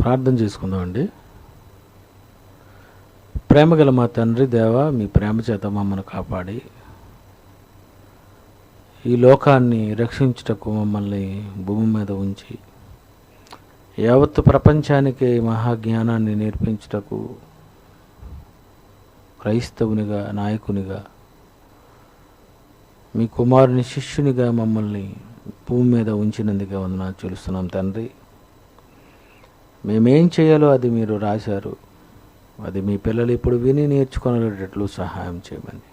ప్రార్థన చేసుకుందామండి. ప్రేమగల మా తండ్రి దేవా, మీ ప్రేమ చేత మమ్మల్ని కాపాడి ఈ లోకాన్ని రక్షించుటకు మమ్మల్ని భూమి మీద ఉంచి యావత్తు ప్రపంచానికి మహాజ్ఞానాన్ని నేర్పించుటకు క్రైస్తవునిగా, నాయకునిగా, మీ కుమారుని శిష్యునిగా మమ్మల్ని భూమి మీద ఉంచినందుకే వందనాలు చెల్లిస్తున్నాం తండ్రి. మేమేం చేయాలో అది మీరు రాశారు. అది మీ పిల్లలు ఇప్పుడు విని నేర్చుకునేటట్లు సహాయం చేయమని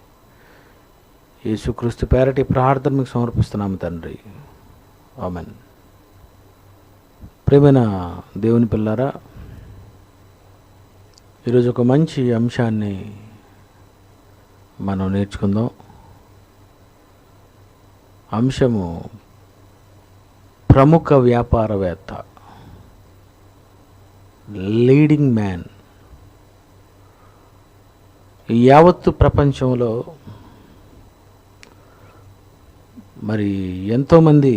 యేసుక్రీస్తు పేరటి ప్రార్థన మీకు సమర్పిస్తున్నాము తండ్రి. ఆమెన్. ప్రియమైన దేవుని పిల్లారా, ఈరోజు ఒక మంచి అంశాన్ని మనం నేర్చుకుందాం. అంశము ప్రముఖ వ్యాపారవేత్త, లీడింగ్ మ్యాన్. యావత్తు ప్రపంచంలో మరి ఎంతోమంది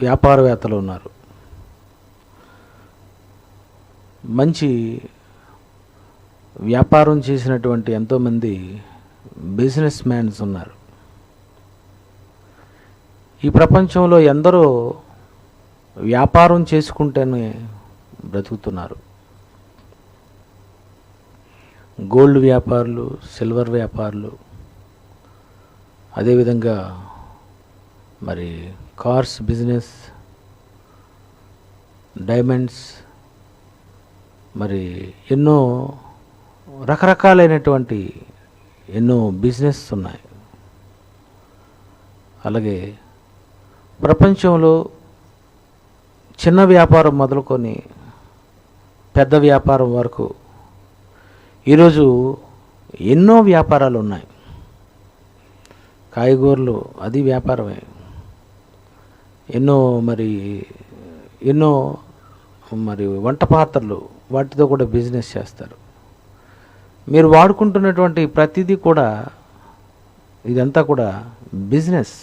వ్యాపారవేత్తలు ఉన్నారు. మంచి వ్యాపారం చేసినటువంటి ఎంతోమంది బిజినెస్ మ్యాన్స్ ఉన్నారు. ఈ ప్రపంచంలో ఎందరో వ్యాపారం చేసుకుంటేనే బ్రతుకుతున్నారు. గోల్డ్ వ్యాపారులు, సిల్వర్ వ్యాపారులు, అదేవిధంగా మరి కార్స్ బిజినెస్, డైమండ్స్, మరి ఎన్నో రకరకాలైనటువంటి ఎన్నో బిజినెస్ ఉన్నాయి. అలాగే ప్రపంచంలో చిన్న వ్యాపారం మొదలుకొని పెద్ద వ్యాపారం వరకు ఈరోజు ఎన్నో వ్యాపారాలు ఉన్నాయి. కాయగూరలు అది వ్యాపారమే. ఎన్నో వంట పాత్రలు, వాటితో కూడా బిజినెస్ చేస్తారు. మీరు వాడుకుంటున్నటువంటి ప్రతిదీ కూడా, ఇదంతా కూడా బిజినెస్,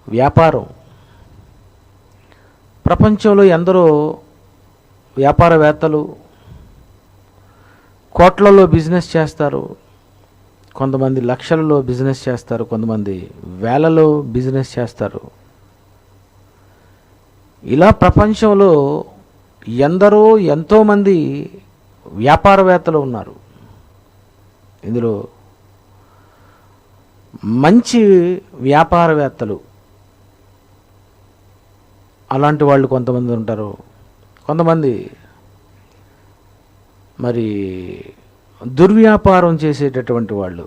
వ్యాపారం. ప్రపంచంలో ఎందరో వ్యాపారవేత్తలు కోట్లలో బిజినెస్ చేస్తారు, కొంతమంది లక్షలలో బిజినెస్ చేస్తారు, కొంతమంది వేలలో బిజినెస్ చేస్తారు. ఇలా ప్రపంచంలో ఎంతోమంది వ్యాపారవేత్తలు ఉన్నారు. ఇందులో మంచి వ్యాపారవేత్తలు అలాంటి వాళ్ళు కొంతమంది ఉంటారు. కొంతమంది మరి దుర్వ్యాపారం చేసేటటువంటి వాళ్ళు,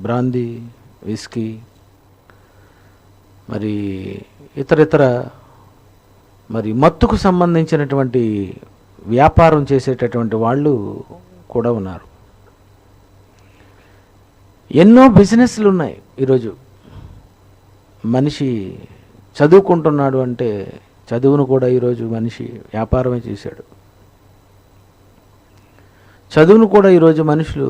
బ్రాందీ, విస్కీ, మరి ఇతర మరి మత్తుకు సంబంధించినటువంటి వ్యాపారం చేసేటటువంటి వాళ్ళు కూడా ఉన్నారు. ఎన్నో బిజినెస్లు ఉన్నాయి. ఈరోజు మనిషి చదువుకుంటున్నాడు అంటే చదువును కూడా ఈరోజు మనిషి వ్యాపారమే చేశాడు. చదువును కూడా ఈరోజు మనుషులు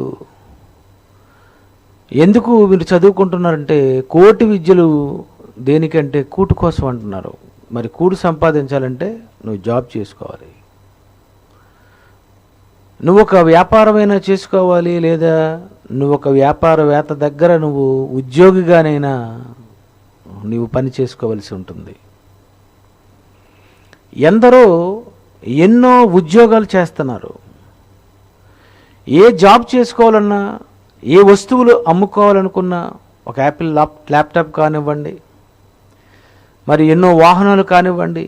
ఎందుకు మీరు చదువుకుంటున్నారంటే కోటి విద్యలు దేనికంటే కూటు కోసం అంటున్నారు. మరి కూడు సంపాదించాలంటే నువ్వు జాబ్ చేసుకోవాలి, నువ్వు ఒక వ్యాపారమైనా చేసుకోవాలి, లేదా నువ్వు ఒక వ్యాపారవేత్త దగ్గర నువ్వు ఉద్యోగిగానైనా నీవు పని చేసుకోవలసి ఉంటుంది. ఎందరో ఎన్నో ఉద్యోగాలు చేస్తున్నారు. ఏ జాబ్ చేసుకోవాలన్నా, ఏ వస్తువులు అమ్ముకోవాలనుకున్నా, ఒక యాపిల్ ల్యాప్టాప్ కానివ్వండి, మరి ఎన్నో వాహనాలు కానివ్వండి,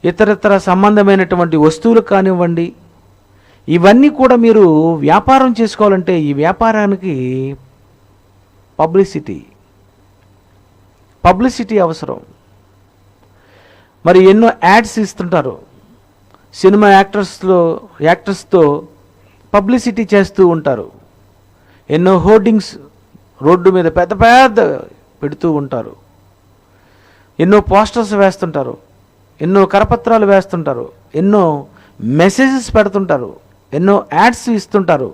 ఇతరత్ర సంబంధమైనటువంటి వస్తువులు కానివ్వండి, ఇవన్నీ కూడా మీరు వ్యాపారం చేసుకోవాలంటే ఈ వ్యాపారానికి పబ్లిసిటీ అవసరం. మరి ఎన్నో యాడ్స్ ఇస్తుంటారు. సినిమా యాక్టర్స్తో పబ్లిసిటీ చేస్తూ ఉంటారు. ఎన్నో హోర్డింగ్స్ రోడ్డు మీద పెద్ద పెడుతూ ఉంటారు. ఎన్నో పోస్టర్స్ వేస్తుంటారు, ఎన్నో కరపత్రాలు వేస్తుంటారు, ఎన్నో మెసేజెస్ పెడుతుంటారు, ఎన్నో యాడ్స్ ఇస్తుంటారు.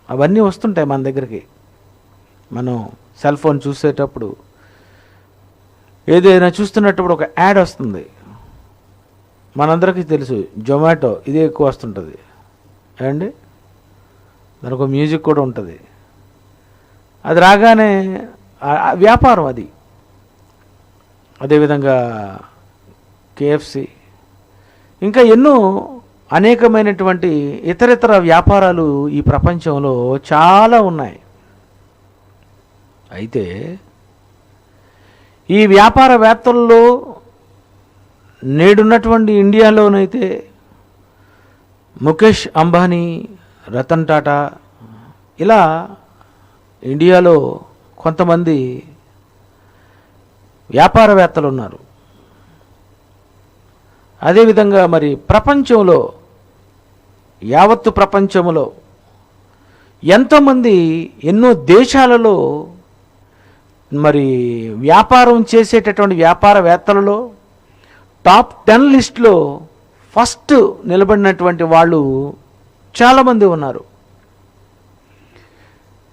అవన్నీ వస్తుంటాయి మన దగ్గరికి. మనం సెల్ ఫోన్ చూసేటప్పుడు ఏదైనా చూస్తున్నప్పుడు ఒక యాడ్ వస్తుంది. మనందరికీ తెలుసు జొమాటో ఇది ఎక్కువ వస్తుంటుంది ఏమండి, దానికి ఒక మ్యూజిక్ కూడా ఉంటుంది. అది రాగానే వ్యాపారం అది. అదేవిధంగా కేఎఫ్సి, ఇంకా ఎన్నో అనేకమైనటువంటి ఇతరితర వ్యాపారాలు ఈ ప్రపంచంలో చాలా ఉన్నాయి. అయితే ఈ వ్యాపారవేత్తల్లో నేడున్నటువంటి ఇండియాలోనైతే ముఖేష్ అంబానీ, రతన్ టాటా, ఇలా ఇండియాలో కొంతమంది వ్యాపారవేత్తలు ఉన్నారు. అదేవిధంగా మరి ప్రపంచంలో, యావత్తు ప్రపంచంలో ఎంతోమంది ఎన్నో దేశాలలో మరి వ్యాపారం చేసేటటువంటి వ్యాపారవేత్తలలో టాప్ 10 లిస్టులో ఫస్ట్ నిలబడినటువంటి వాళ్ళు చాలామంది ఉన్నారు.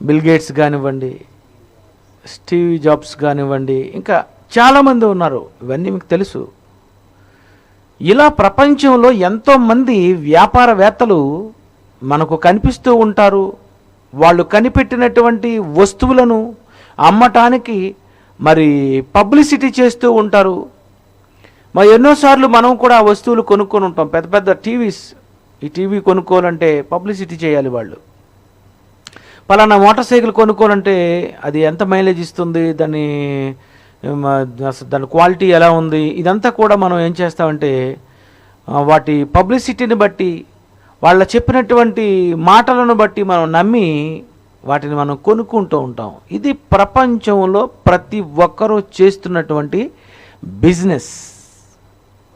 బిల్ గేట్స్ కానివ్వండి, స్టీవ్ జాబ్స్ కానివ్వండి, ఇంకా చాలామంది ఉన్నారు. ఇవన్నీ మీకు తెలుసు. ఇలా ప్రపంచంలో ఎంతోమంది వ్యాపారవేత్తలు మనకు కనిపిస్తూ ఉంటారు. వాళ్ళు కనిపెట్టినటువంటి వస్తువులను అమ్మటానికి మరి పబ్లిసిటీ చేస్తూ ఉంటారు. మరి ఎన్నోసార్లు మనం కూడా ఆ వస్తువులు కొనుక్కొని ఉంటాం. పెద్ద పెద్ద టీవీస్, ఈ టీవీ కొనుక్కోవాలంటే పబ్లిసిటీ చేయాలి వాళ్ళు. పలానా మోటార్ సైకిల్ కొనుక్కోవాలంటే అది ఎంత మైలేజ్ ఇస్తుంది, దాని క్వాలిటీ ఎలా ఉంది, ఇదంతా కూడా మనం ఏం చేస్తామంటే వాటి పబ్లిసిటీని బట్టి, వాళ్ళ చెప్పినటువంటి మాటలను బట్టి మనం నమ్మి వాటిని మనం కొనుక్కుంటూ ఉంటాం. ఇది ప్రపంచంలో ప్రతి ఒక్కరూ చేస్తున్నటువంటి బిజినెస్.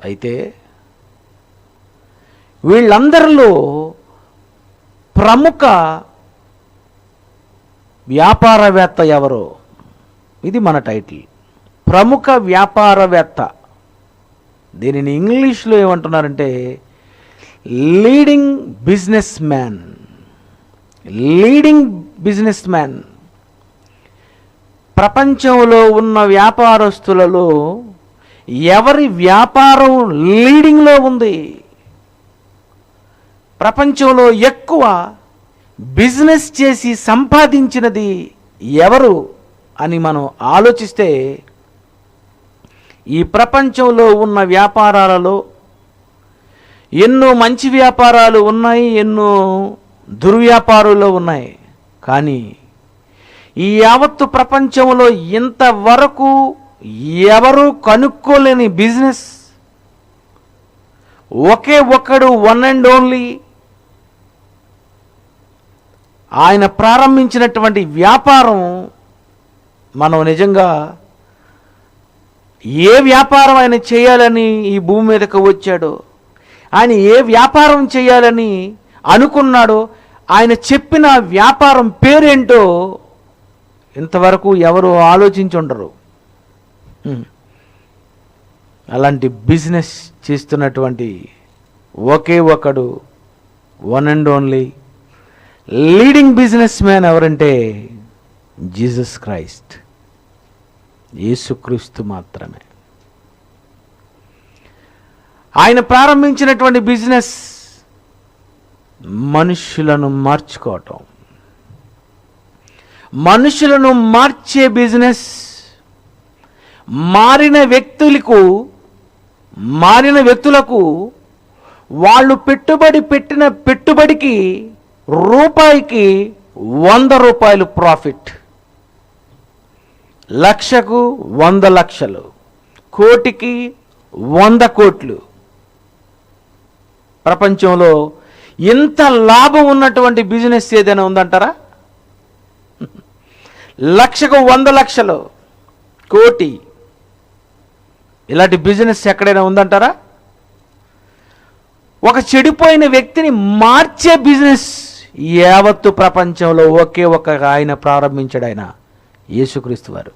అయితే వీళ్ళందరిలో ప్రముఖ వ్యాపారవేత్త ఎవరో, ఇది మన టైటిల్. ప్రముఖ వ్యాపారవేత్త, దీనిని ఇంగ్లీష్లో ఏమంటున్నారంటే leading business man. Leading business man. ప్రపంచంలో ఉన్న వ్యాపారస్తులలో ఎవరి వ్యాపారం లీడింగ్లో ఉంది, ప్రపంచంలో ఎక్కువ బిజినెస్ చేసి సంపాదించినది ఎవరు అని మనం ఆలోచిస్తే, ఈ ప్రపంచంలో ఉన్న వ్యాపారాలలో ఎన్నో మంచి వ్యాపారాలు ఉన్నాయి, ఎన్నో దుర్వ్యాపారాలు ఉన్నాయి. కానీ ఈ యావత్తు ప్రపంచంలో ఇంతవరకు ఎవరు కనుక్కోలేని బిజినెస్, ఒకే ఒక్కడు, వన్ అండ్ ఓన్లీ, ఆయన ప్రారంభించినటువంటి వ్యాపారం మనం నిజంగా ఏ వ్యాపారం ఆయన చేయాలని ఈ భూమి మీదకు వచ్చాడో, ఆయన ఏ వ్యాపారం చేయాలని అనుకున్నాడో, ఆయన చెప్పిన వ్యాపారం పేరేంటో ఇంతవరకు ఎవరు ఆలోచించుండరు. అలాంటి బిజినెస్ చేస్తున్నటువంటి ఒకే ఒకడు, one and only leading business man ఎవరంటే జీసస్ క్రైస్ట్, యేసుక్రీస్తు మాత్రమే. ఆయన ప్రారంభించినటువంటి బిజినెస్ మనుషులను మార్చుకోవటం, మనుషులను మార్చే బిజినెస్. మారిన వ్యక్తులకు వాళ్ళు పెట్టిన పెట్టుబడికి రూపాయికి 100 రూపాయలు ప్రాఫిట్, లక్షకు 100 లక్షలు, కోటికి 100 కోట్లు. ప్రపంచంలో ఇంత లాభం ఉన్నటువంటి బిజినెస్ ఏదైనా ఉందంటారా? లక్షకు 100 లక్షలు, కోటి, ఇలాంటి బిజినెస్ ఎక్కడైనా ఉందంటారా? ఒక చెడిపోయిన వ్యక్తిని మార్చే బిజినెస్ యావత్తు ప్రపంచంలో ఒకే ఒక ఆయన ప్రారంభించాడు, ఆయన యేసుక్రీస్తు వారు.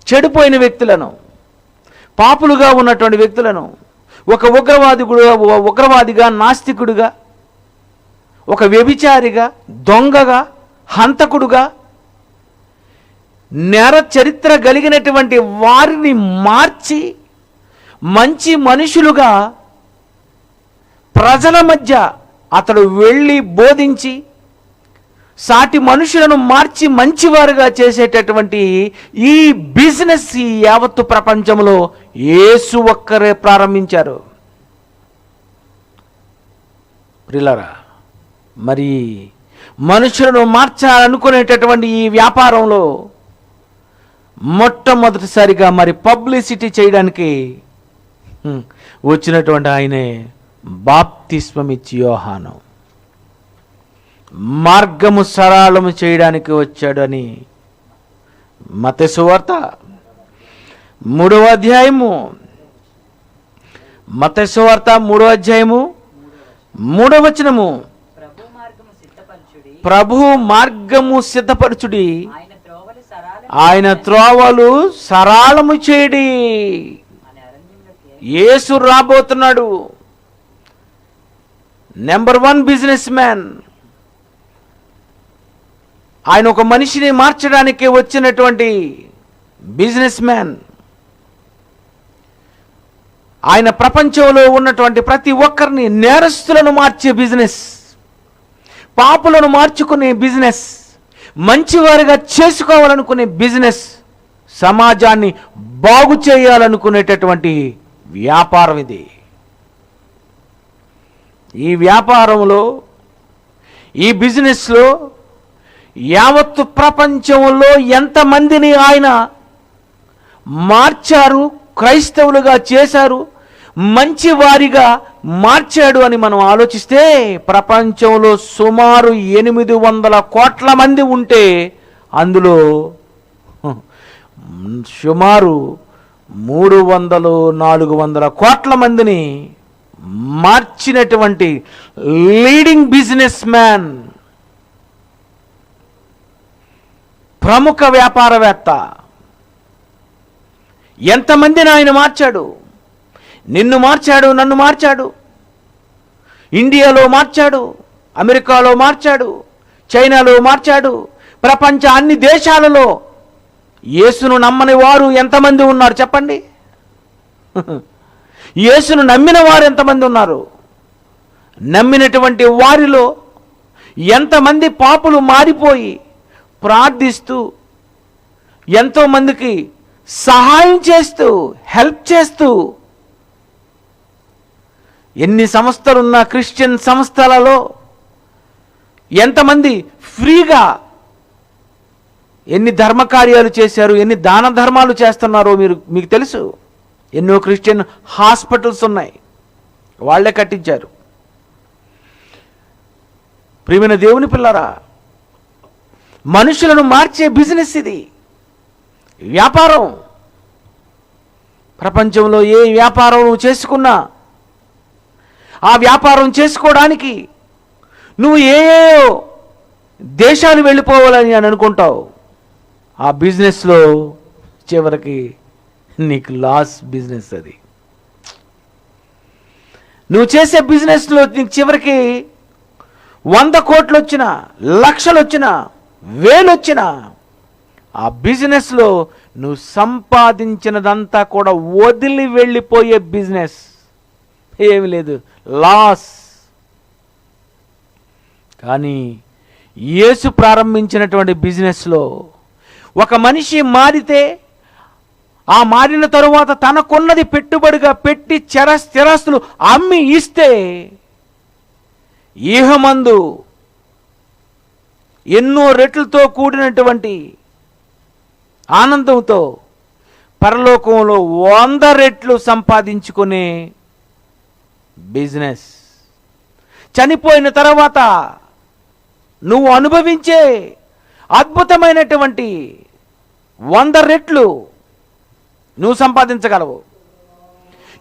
చెడిపోయిన వ్యక్తులను, పాపులుగా ఉన్నటువంటి వ్యక్తులను, ఒక ఉగ్రవాదిగా, నాస్తికుడిగా, ఒక వ్యభిచారిగా, దొంగగా, హంతకుడుగా, నేర చరిత్ర కలిగినటువంటి వారిని మార్చి మంచి మనుషులుగా ప్రజల మధ్య అతడు వెళ్ళి బోధించి సాటి మనుషులను మార్చి మంచివారుగా చేసేటటువంటి ఈ బిజినెస్ ఈ యావత్తు ప్రపంచంలో యేసు ఒక్కరే ప్రారంభించారు. ప్రియులారా, మరి మనుషులను మార్చాలనుకునేటటువంటి ఈ వ్యాపారంలో మొట్టమొదటిసారిగా మరి పబ్లిసిటీ చేయడానికి వచ్చినటువంటి ఆయనే బాప్తిస్మమిచ్చి యోహాను. మార్గము సరళము చేయడానికి వచ్చాడు అని మత్తయి సువార్త 3వ అధ్యాయము, మత్తయి సువార్త 3వ అధ్యాయము 3వ వచనము, ప్రభు మార్గము సిద్ధపరచుడి, ఆయన త్రోవలు సరళము చేయడి. యేసు రాబోతున్నాడు. Number 1 business man. ఆయన ఒక మనిషిని మార్చడానికి వచ్చినటువంటి బిజినెస్ మ్యాన్. ఆయన ప్రపంచంలో ఉన్నటువంటి ప్రతి ఒక్కరిని నేరస్తులను మార్చే బిజినెస్, పాపులను మార్చుకునే బిజినెస్, మంచివారిగా చేసుకోవాలనుకునే బిజినెస్, సమాజాన్ని బాగు చేయాలనుకునేటటువంటి వ్యాపారం ఇది. ఈ వ్యాపారంలో, ఈ బిజినెస్లో యావత్తు ప్రపంచంలో ఎంతమందిని ఆయన మార్చారు, క్రైస్తవులుగా చేశారు, మంచివారిగా మార్చాడు అని మనం ఆలోచిస్తే ప్రపంచంలో సుమారు 800 కోట్ల మంది ఉంటే అందులో సుమారు 300-400 కోట్ల మందిని మార్చినటువంటి లీడింగ్ బిజినెస్ మ్యాన్, ప్రముఖ వ్యాపారవేత్త. ఎంతమందిని ఆయన మార్చాడు? నిన్ను మార్చాడు, నన్ను మార్చాడు. ఇండియాలో మార్చాడు, అమెరికాలో మార్చాడు, చైనాలో మార్చాడు. ప్రపంచ అన్ని దేశాలలో యేసును నమ్మని వారు ఎంతమంది ఉన్నారు చెప్పండి? యేసును నమ్మిన వారు ఎంతమంది ఉన్నారు? నమ్మినటువంటి వారిలో ఎంతమంది పాపులు మారిపోయి ప్రార్థిస్తూ, ఎంతోమందికి సహాయం చేస్తూ, హెల్ప్ చేస్తూ, ఎన్ని సంస్థలున్న క్రిస్టియన్ సంస్థలలో ఎంతమంది ఫ్రీగా ఎన్ని ధర్మకార్యాలు చేశారు, ఎన్ని దాన ధర్మాలు చేస్తున్నారో మీకు తెలుసు. ఎన్నో క్రిస్టియన్ హాస్పిటల్స్ ఉన్నాయి, వాళ్ళే కట్టించారు. ప్రియమైన దేవుని పిల్లరా, మనుషులను మార్చే బిజినెస్ ఇది, వ్యాపారం. ప్రపంచంలో ఏ వ్యాపారం నువ్వు చేసుకున్నా ఆ వ్యాపారం చేసుకోవడానికి నువ్వు ఏ దేశాలు వెళ్ళిపోవాలని అని అనుకుంటావు. ఆ బిజినెస్లో చివరికి నీకు లాస్ బిజినెస్ అది. నువ్వు చేసే బిజినెస్లో నీకు చివరికి 100 కోట్లు వచ్చినా, లక్షలు వచ్చినా, వేలు వచ్చినా, ఆ బిజినెస్లో నువ్వు సంపాదించినదంతా కూడా వదిలి వెళ్ళిపోయే బిజినెస్. ఏమి లేదు, లాస్. కానీ యేసు ప్రారంభించినటువంటి బిజినెస్లో ఒక మనిషి మారితే, ఆ మారిన తరువాత తనకున్నది పెట్టుబడిగా పెట్టి స్థిరాస్తులు అమ్మి ఇస్తే ఈహమందు ఎన్నో రెట్లతో కూడినటువంటి ఆనందంతో పరలోకంలో 100 రెట్లు సంపాదించుకునే బిజినెస్. చనిపోయిన తర్వాత నువ్వు అనుభవించే అద్భుతమైనటువంటి 100 రెట్లు నువ్వు సంపాదించగలవు.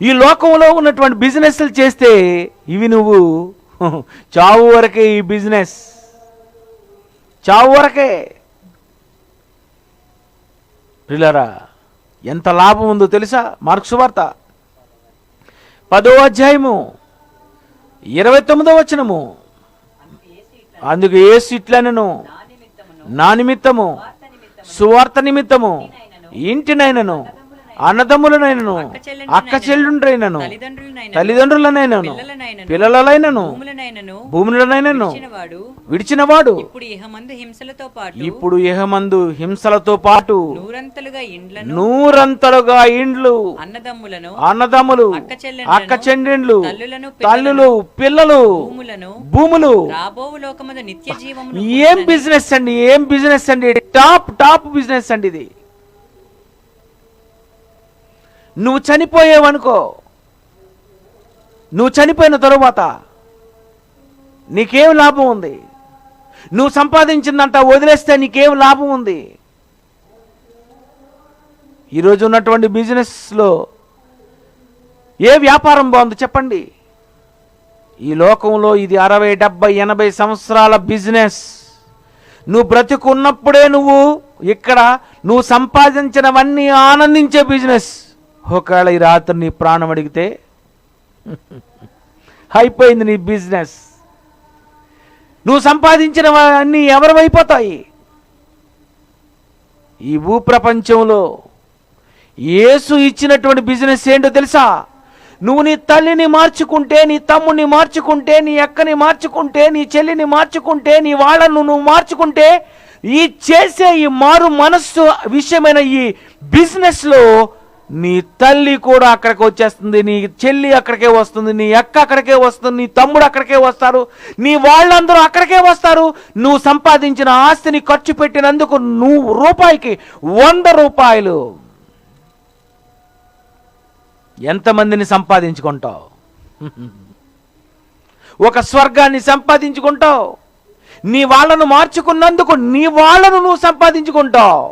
ఈ లోకంలో ఉన్నటువంటి బిజినెస్లు చేస్తే ఇవి నువ్వు చావు వరకే. ఈ బిజినెస్ చావు వరకే. ప్రియులారా, ఎంత లాభం ఉందో తెలుసా? మార్కు సువార్త 10వ అధ్యాయము 29వ వచనము. అందుకు యేసు ఇట్లనెను, నా నిమిత్తము, సువార్త నిమిత్తము, ఇంటినైనను అన్నదమ్ములనైనను, అక్క చెల్లుండ్రైనను, తల్లిదండ్రులనైనను, పిల్లలనైనను, భూములనైనను విడిచినవాడు ఇప్పుడు ఇహమందు హింసలతో పాటు నూరంతలుగా ఇండ్లు, అన్నదమ్ములు, అక్క చెల్లెండ్లు, తల్లులు, పిల్లలు, భూములు. ఏం బిజినెస్ అండి, ఏం బిజినెస్ అండి, టాప్ బిజినెస్ అండి ఇది. నువ్వు చనిపోయావనుకో, నువ్వు చనిపోయిన తరువాత నీకేం లాభం ఉంది? నువ్వు సంపాదించిందంట వదిలేస్తే నీకేం లాభం ఉంది? ఈరోజు ఉన్నటువంటి బిజినెస్లో ఏ వ్యాపారం బాగుంది చెప్పండి? ఈ లోకంలో ఇది 60, 70, 80 సంవత్సరాల బిజినెస్. నువ్వు బ్రతికున్నప్పుడే ఇక్కడ నువ్వు సంపాదించినవన్నీ ఆనందించే బిజినెస్. ఒకవేళ ఈ రాత్రి నీ ప్రాణం అడిగితే అయిపోయింది నీ బిజినెస్. నువ్వు సంపాదించినవన్నీ ఎవరివైపోతాయి? ఈ భూప్రపంచంలో యేసు ఇచ్చినటువంటి బిజినెస్ ఏంటో తెలుసా? నువ్వు నీ తల్లిని మార్చుకుంటే, నీ తమ్ముడిని మార్చుకుంటే, నీ అక్కని మార్చుకుంటే, నీ చెల్లిని మార్చుకుంటే, నీ వాళ్ళను నువ్వు మార్చుకుంటే, ఈ చేసే ఈ మారు మనస్సు విషయమైన ఈ బిజినెస్లో నీ తల్లి కూడా అక్కడికి వచ్చేస్తుంది, నీ చెల్లి అక్కడికే వస్తుంది, నీ అక్క అక్కడికే వస్తుంది, నీ తమ్ముడు అక్కడికే వస్తారు, నీ వాళ్ళందరూ అక్కడికే వస్తారు. నువ్వు సంపాదించిన ఆస్తిని ఖర్చు పెట్టినందుకు నువ్వు రూపాయికి 100 రూపాయలు ఎంతమందిని సంపాదించుకుంటావు? ఒక స్వర్గాన్ని సంపాదించుకుంటావు. నీ వాళ్ళను మార్చుకున్నందుకు నీ వాళ్ళను నువ్వు సంపాదించుకుంటావు.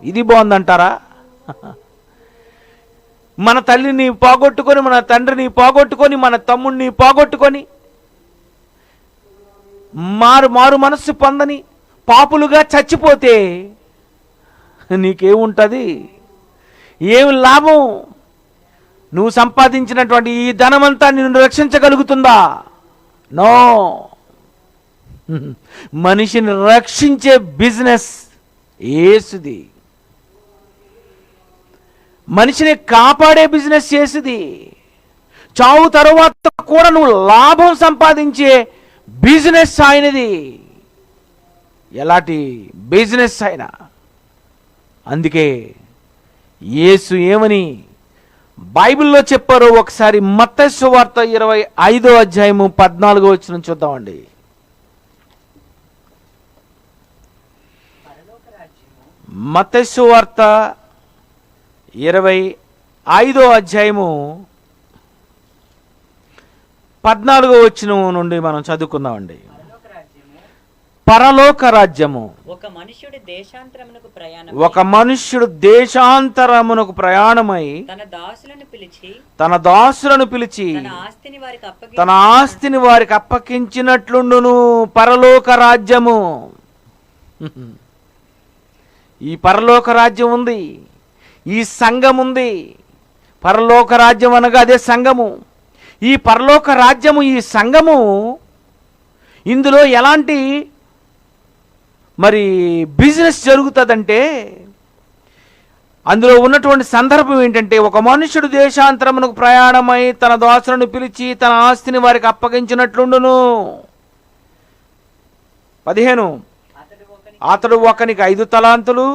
ఇది బాగుందంటారా? మన తల్లిని పోగొట్టుకొని, మన తండ్రిని పోగొట్టుకొని, మన తమ్ముడిని పోగొట్టుకొని, మారు మనస్సు పొందని పాపులుగా చచ్చిపోతే నీకేముంటుంది? ఏం లాభం? నువ్వు సంపాదించినటువంటి ఈ ధనమంతా నిన్ను రక్షించగలుగుతుందా? నో. మనిషిని రక్షించే బిజినెస్ యేసుది. మనిషిని కాపాడే బిజినెస్ చేసింది. చావు తరువాత కూడా నువ్వు లాభం సంపాదించే బిజినెస్ ఆయనది. ఎలాంటి బిజినెస్ అయినా. అందుకే యేసు ఏమని బైబిల్లో చెప్పారో ఒకసారి మత్తయి సువార్త 25వ అధ్యాయము 14వ వచనం చూద్దామండి. మత్తయి సువార్త 25వ అధ్యాయము 14వ వచనం నుండి మనం చదువుకుందామండి. పరలోక రాజ్యము ఒక మనుష్యుడు దేశాంతరమునకు ప్రయాణమై తన దాసులను పిలిచి తన ఆస్తిని వారికి అప్పగించినట్లుండును. పరలోక రాజ్యము. ఈ పరలోక రాజ్యం ఉంది, ఈ సంఘం ఉంది. పరలోక రాజ్యం అనగా అదే సంఘము. ఈ పరలోక రాజ్యము, ఈ సంఘము, ఇందులో ఎలాంటి బిజినెస్ జరుగుతుందంటే, అందులో ఉన్నటువంటి సందర్భం ఏంటంటే, ఒక మనుషుడు దేశాంతరమునకు ప్రయాణమై తన దాసులను పిలిచి తన ఆస్తిని వారికి అప్పగించినట్లుండును. 15 అతడు ఒకనికి 5 తలాంతులు,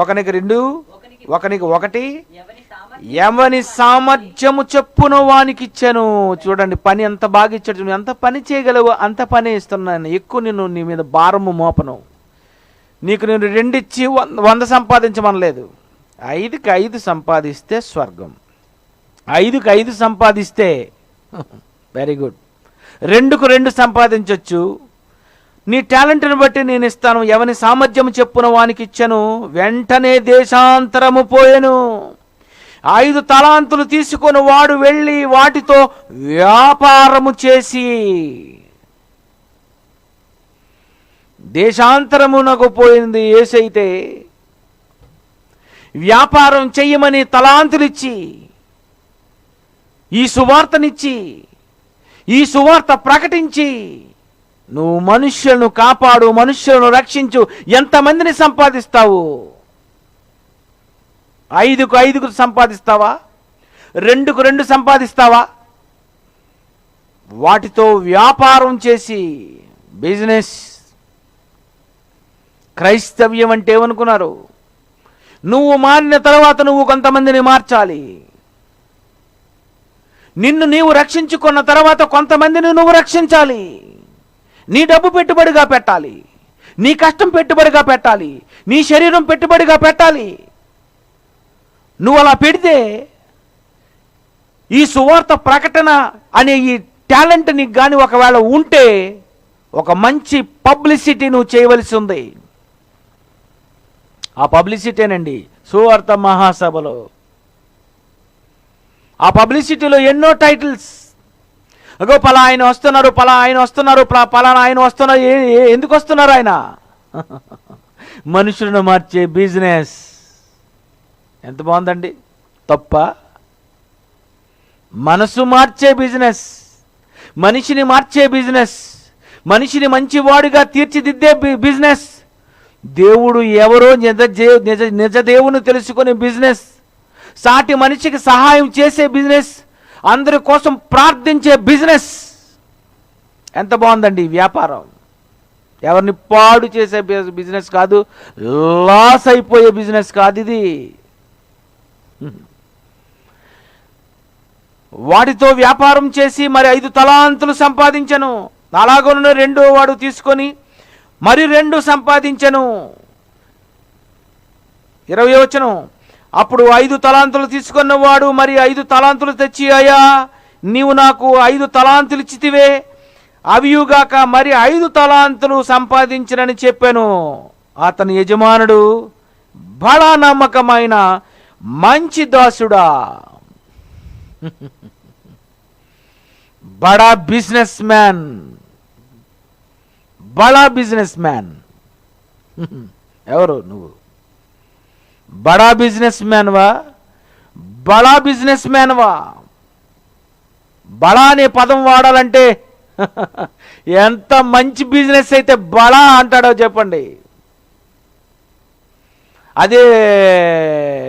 ఒకనికి 2, ఒకనికి 1, ఎవని సామర్థ్యము చెప్పున వానికి ఇచ్చాను. చూడండి, పని ఎంత బాగా ఇచ్చాడు. ఎంత పని చేయగలవు అంత పని ఇస్తున్నాను. ఎక్కువ నేను నీ మీద భారము మోపను. నీకు నేను 2 ఇచ్చి 100 సంపాదించమనలేదు. 5కి 5 సంపాదిస్తే స్వర్గం. 5కి 5 సంపాదిస్తే వెరీ గుడ్. 2కు 2 సంపాదించవచ్చు. నీ టాలెంట్ని బట్టి నేను ఇస్తాను. ఎవని సామర్థ్యం చెప్పున వానికి ఇచ్చాను. వెంటనే దేశాంతరము పోయెను. 5 తలాంతులు తీసుకొని వాడు వెళ్ళి వాటితో వ్యాపారము చేసి దేశాంతరమునకు పోయింది. యేసైతే వ్యాపారం చెయ్యమని తలాంతులిచ్చి, ఈ సువార్తనిచ్చి, ఈ సువార్త ప్రకటించి, నువ్వు మనుష్యులను కాపాడు, మనుష్యులను రక్షించు, ఎంతమందిని సంపాదిస్తావు? 5కు 5 సంపాదిస్తావా? 2కు 2 సంపాదిస్తావా? వాటితో వ్యాపారం చేసి బిజినెస్. క్రైస్తవ్యం అంటే ఏమనుకున్నారు? నువ్వు మారిన తర్వాత నువ్వు కొంతమందిని మార్చాలి. నిన్ను నీవు రక్షించుకున్న తర్వాత కొంతమందిని నువ్వు రక్షించాలి. నీ డబ్బు పెట్టుబడిగా పెట్టాలి, నీ కష్టం పెట్టుబడిగా పెట్టాలి, నీ శరీరం పెట్టుబడిగా పెట్టాలి. నువ్వు అలా పెడితే ఈ సువార్త ప్రకటన అనే ఈ టాలెంట్ నీకు కానీ ఒకవేళ ఉంటే ఒక మంచి పబ్లిసిటీ నువ్వు చేయవలసి ఉంది. ఆ పబ్లిసిటీనండి సువార్త మహాసభలో. ఆ పబ్లిసిటీలో ఎన్నో టైటిల్స్. అగో పలా ఆయన వస్తున్నారు, పలా ఆయన వస్తున్నారు, పలానా ఆయన వస్తున్నారు. ఎందుకు వస్తున్నారు ఆయన? మనుషులను మార్చే బిజినెస్. ఎంత బాగుందండి. తప్ప? మనసు మార్చే బిజినెస్, మనిషిని మార్చే బిజినెస్, మనిషిని మంచివాడిగా తీర్చిదిద్దే బిజినెస్, దేవుడు ఎవరో నిజ దేవుని తెలుసుకునే బిజినెస్, సాటి మనిషికి సహాయం చేసే బిజినెస్, అందరి కోసం ప్రార్థించే బిజినెస్. ఎంత బాగుందండి ఈ వ్యాపారం. ఎవరిని పాడు చేసే బిజినెస్ కాదు, లాస్ అయిపోయే బిజినెస్ కాదు ఇది. వాటితో వ్యాపారం చేసి మరి 5 తలాంతులు సంపాదించను. అలాగనే 2వ వాడు తీసుకొని మరి 2 సంపాదించను. 20వ వచనం. అప్పుడు 5 తలాంతులు తీసుకున్నవాడు మరి 5 తలాంతులు తెచ్చి, అయ్యా నీవు నాకు 5 తలాంతులు ఇచ్చితివే, అవియుగాక మరి 5 తలాంతులు సంపాదించనని చెప్పాను. అతని యజమానుడు, బడా నమ్మకమైన మంచి దాసుడా, బడా బిజినెస్ మ్యాన్, బడా బిజినెస్ మ్యాన్. ఎవరు నువ్వు? బడా బిజినెస్ మ్యాన్వా? బడా బిజినెస్ మ్యాన్వా? బడా అనే పదం వాడాలంటే ఎంత మంచి బిజినెస్ అయితే బడా అంటాడో చెప్పండి. అదే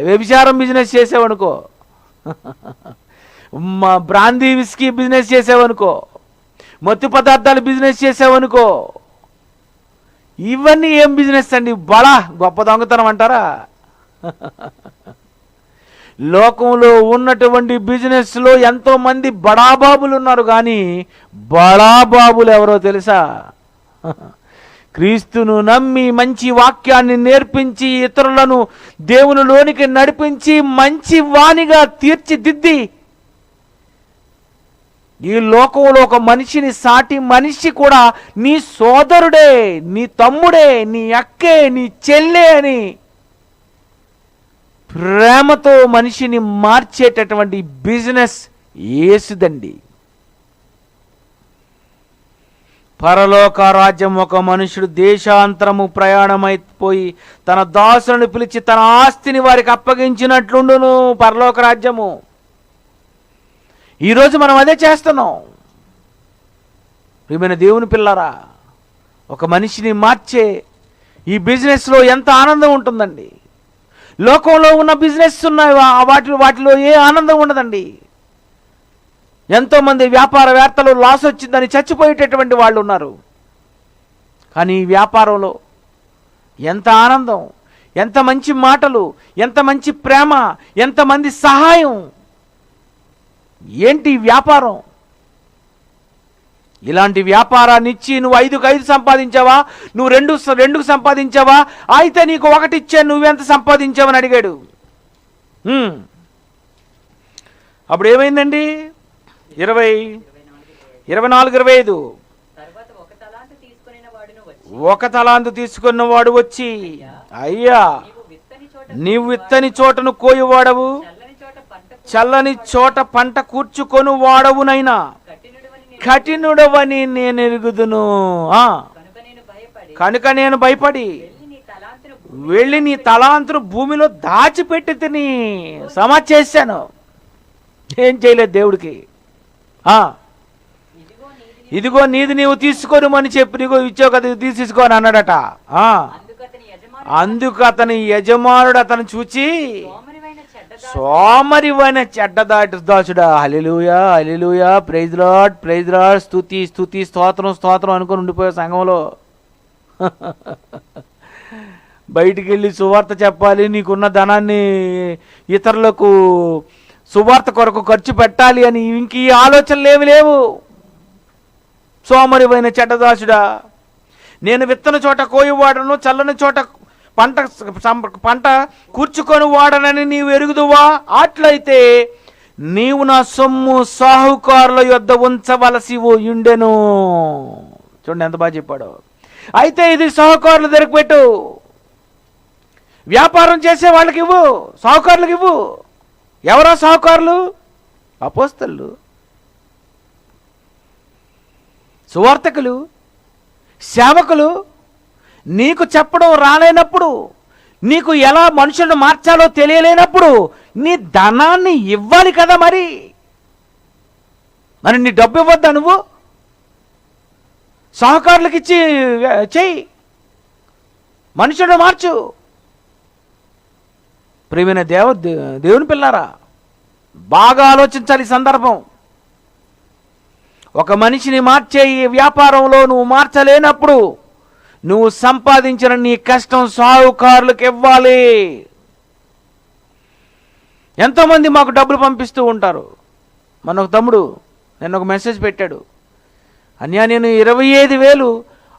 వ్యభిచారం బిజినెస్ చేసావనుకో, బ్రాందీ విస్కీ బిజినెస్ చేసావనుకో, మత్తు పదార్థాలు బిజినెస్ చేసావనుకో, ఇవన్నీ ఏం బిజినెస్ అండి? బడా గొప్ప దొంగతనం అంటారా? లోకంలో ఉన్నటువంటి బిజినెస్లో ఎంతో మంది బడాబాబులు ఉన్నారు, కానీ బడాబాబులు ఎవరో తెలుసా? క్రీస్తును నమ్మి మంచి వాక్యాన్ని నేర్పించి ఇతరులను దేవునిలోనికి నడిపించి మంచి వానిగా తీర్చిదిద్ది ఈ లోకంలో ఒక మనిషిని, సాటి మనిషి కూడా నీ సోదరుడే, నీ తమ్ముడే, నీ అక్కే, నీ చెల్లె అని ప్రేమతో మనిషిని మార్చేటటువంటి బిజినెస్ యేసుదండి. పరలోక రాజ్యం ఒక మనుషుడు దేశాంతరము ప్రయాణమైపోయి తన దాసులను పిలిచి తన ఆస్తిని వారికి అప్పగించినట్లుండును పరలోక రాజ్యము. ఈరోజు మనం అదే చేస్తున్నాం. ప్రియమైన దేవుని పిల్లరా, ఒక మనిషిని మార్చే ఈ బిజినెస్లో ఎంత ఆనందం ఉంటుందండి. లోకంలో ఉన్న బిజినెస్ ఉన్నాయి, వాటిలో ఏ ఆనందం ఉండదండి. ఎంతోమంది వ్యాపారవేత్తలు లాస్ వచ్చిందని చచ్చిపోయేటటువంటి వాళ్ళు ఉన్నారు. కానీ ఈ వ్యాపారంలో ఎంత ఆనందం, ఎంత మంచి మాటలు, ఎంత మంచి ప్రేమ, ఎంతమంది సహాయం. ఏంటి వ్యాపారం? ఇలాంటి వ్యాపారాన్ని ఇచ్చి నువ్వు 5కు 5 సంపాదించావా, నువ్వు 2కు సంపాదించావా, అయితే నీకు 1 ఇచ్చా, నువ్వెంత సంపాదించావని అడిగాడు. అప్పుడు ఏమైందండి? 24-25. 1 తలాంతు తీసుకున్నవాడు వచ్చి, అయ్యా నీవు విత్తని చోటను కోయువాడవు, చల్లని చోట పంట కూర్చుకొని వాడవునైనా కఠినుడవని నేను ఎరుగుదును. కనుక నేను భయపడి వెళ్ళి నీ తలాంతును భూమిలో దాచిపెట్టి తిని సమాధి చేశాను. ఏం చేయలేదు దేవుడికి. ఇదిగో నీది నీవు తీసుకోమని చెప్పి, నీకు ఇచ్చావు కదా తీసుకోని అన్నాడట. అందుకు అతని యజమానుడు అతను చూచి, సోమరివైన చెడ్డదాసుడా. హల్లెలూయా, హల్లెలూయా, ప్రైజ్ లార్డ్, ప్రైజ్ లార్డ్, స్తుతి స్తుతి, స్తోత్రం స్తోత్రం అనుకుని ఉండిపోయే సంఘంలో బయటికి వెళ్ళి సువార్త చెప్పాలి, నీకున్న ధనాన్ని ఇతరులకు సువార్త కొరకు ఖర్చు పెట్టాలి అని ఇంక ఈ ఆలోచనలు ఏమి లేవు. సోమరివైన చెడ్డదాసుడా, నేను విత్తన చోట కోయువాడను, చల్లని చోట పంట కూర్చుకొని వాడనని నీవు ఎరుగుదువా? అట్లయితే నీవు నా సొమ్ము సాహుకారుల యొద్ద ఉంచవలసి ఉండెను. చూడండి ఎంత బాగా చెప్పాడు. అయితే ఇది సాహుకారుల దగ్గరకు పెట్టు, వ్యాపారం చేసే వాళ్ళకి ఇవ్వు, సాహుకారులకు ఇవ్వు. ఎవరా సాహుకారులు? అపోస్తలులు, సువార్తకులు, సేవకులు. నీకు చెప్పడం రాలేనప్పుడు, నీకు ఎలా మనుషులను మార్చాలో తెలియలేనప్పుడు నీ ధనాన్ని ఇవ్వాలి కదా. మరి నీ డబ్బు ఇవ్వద్దా? నువ్వు సహకారులకు ఇచ్చి చెయ్యి, మనుషులను మార్చు. ప్రియమైన దేవుని పిల్లారా, బాగా ఆలోచించాలి ఈ సందర్భం. ఒక మనిషిని మార్చే ఈ వ్యాపారంలో నువ్వు మార్చలేనప్పుడు నువ్వు సంపాదించిన నీ కష్టం సాహుకారులకు ఇవ్వాలి. ఎంతోమంది మాకు డబ్బులు పంపిస్తూ ఉంటారు. మన ఒక తమ్ముడు నేను ఒక మెసేజ్ పెట్టాడు, అన్యా నేను 25,000